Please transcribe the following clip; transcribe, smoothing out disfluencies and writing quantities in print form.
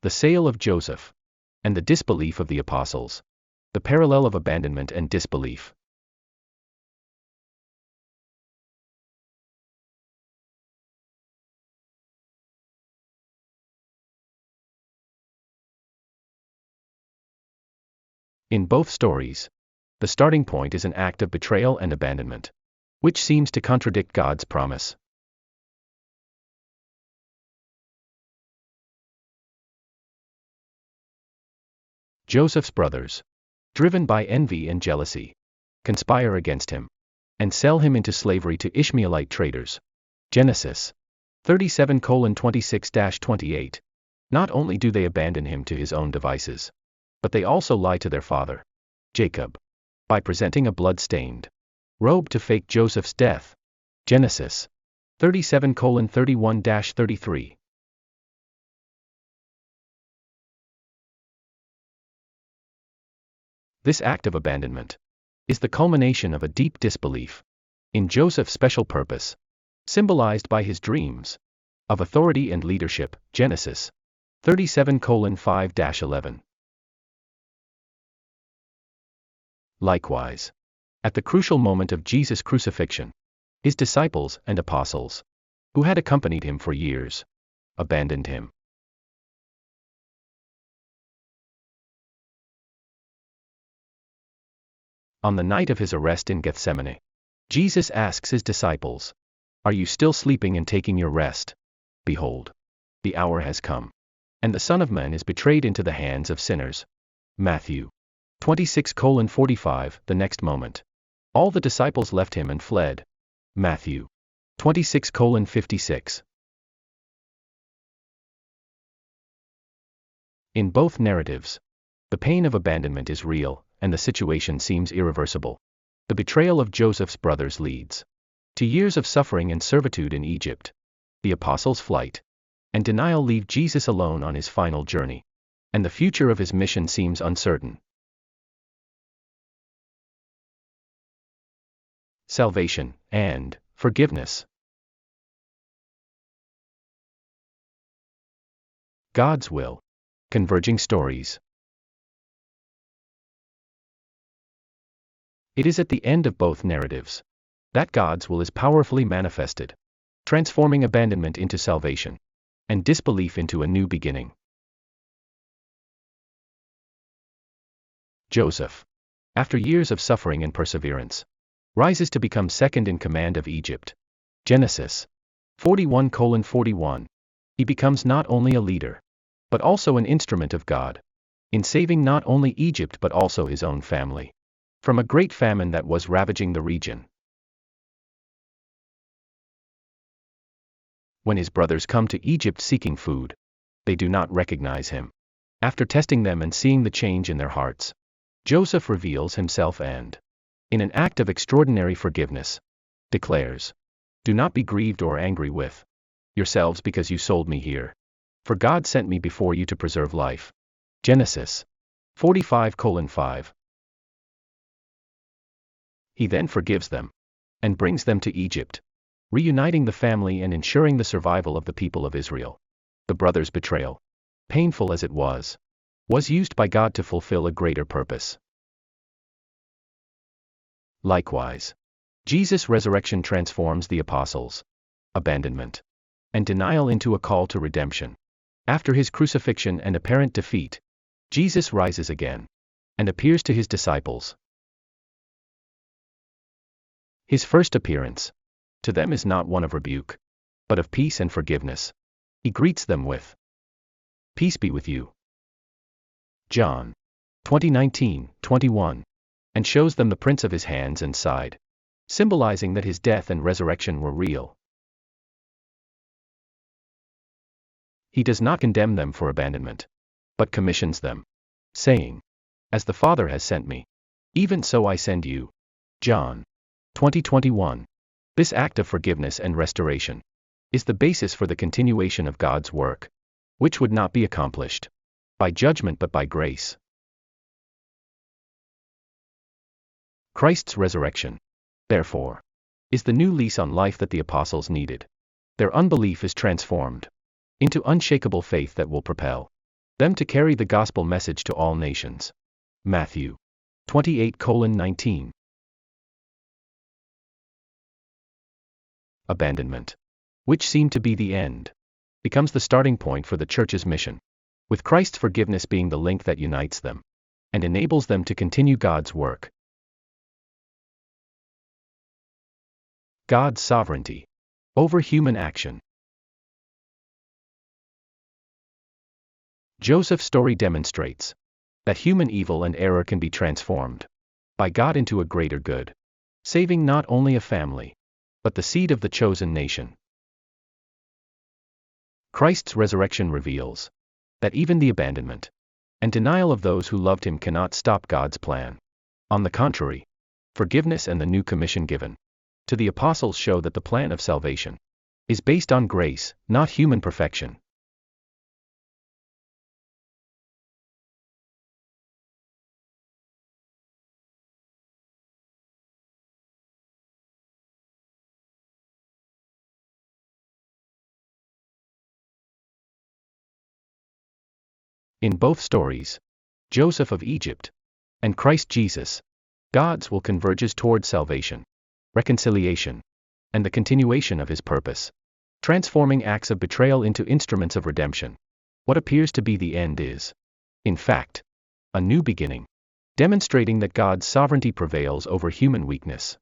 the sale of Joseph, and the disbelief of the apostles. The parallel of abandonment and disbelief. In both stories, the starting point is an act of betrayal and abandonment, which seems to contradict God's promise. Joseph's brothers, driven by envy and jealousy, conspire against him and sell him into slavery to Ishmaelite traders. Genesis 37:26-28. Not only do they abandon him to his own devices, but they also lie to their father, Jacob, by presenting a blood-stained robe to fake Joseph's death. Genesis 37:31-33. This act of abandonment is the culmination of a deep disbelief in Joseph's special purpose, symbolized by his dreams of authority and leadership. Genesis 37:5-11. Likewise, at the crucial moment of Jesus' crucifixion, his disciples and apostles, who had accompanied him for years, abandoned him. On the night of his arrest in Gethsemane, Jesus asks his disciples, "Are you still sleeping and taking your rest? Behold, the hour has come, and the Son of Man is betrayed into the hands of sinners." Matthew 26:45. The next moment, all the disciples left him and fled. Matthew 26:56. In both narratives, the pain of abandonment is real, and the situation seems irreversible. The betrayal of Joseph's brothers leads to years of suffering and servitude in Egypt. The apostles' flight and denial leave Jesus alone on his final journey, and the future of his mission seems uncertain. Salvation and forgiveness. God's will. Converging stories. It is at the end of both narratives that God's will is powerfully manifested, transforming abandonment into salvation, and disbelief into a new beginning. Joseph, after years of suffering and perseverance, rises to become second in command of Egypt. Genesis 41:41. He becomes not only a leader, but also an instrument of God, in saving not only Egypt but also his own family from a great famine that was ravaging the region. When his brothers come to Egypt seeking food, they do not recognize him. After testing them and seeing the change in their hearts, Joseph reveals himself and, in an act of extraordinary forgiveness, declares, "Do not be grieved or angry with yourselves because you sold me here, for God sent me before you to preserve life." Genesis 45:5. He then forgives them and brings them to Egypt, reuniting the family and ensuring the survival of the people of Israel. The brothers' betrayal, painful as it was used by God to fulfill a greater purpose. Likewise, Jesus' resurrection transforms the apostles' abandonment and denial into a call to redemption. After his crucifixion and apparent defeat, Jesus rises again and appears to his disciples. His first appearance to them is not one of rebuke, but of peace and forgiveness. He greets them with, "Peace be with you." John 20:19-21, and shows them the prints of his hands and side, symbolizing that his death and resurrection were real. He does not condemn them for abandonment, but commissions them, saying, "As the Father has sent me, even so I send you." John 20:21. This act of forgiveness and restoration is the basis for the continuation of God's work, which would not be accomplished by judgment but by grace. Christ's resurrection, therefore, is the new lease on life that the apostles needed. Their unbelief is transformed into unshakable faith that will propel them to carry the gospel message to all nations. Matthew 28:19. Abandonment, which seemed to be the end, becomes the starting point for the church's mission, with Christ's forgiveness being the link that unites them and enables them to continue God's work. God's sovereignty over human action. Joseph's story demonstrates that human evil and error can be transformed by God into a greater good, saving not only a family, but the seed of the chosen nation. Christ's resurrection reveals that even the abandonment and denial of those who loved him cannot stop God's plan. On the contrary, forgiveness and the new commission given to the apostles show that the plan of salvation is based on grace, not human perfection. In both stories, Joseph of Egypt and Christ Jesus, God's will converges toward salvation, reconciliation, and the continuation of his purpose, transforming acts of betrayal into instruments of redemption. What appears to be the end is, in fact, a new beginning, demonstrating that God's sovereignty prevails over human weakness.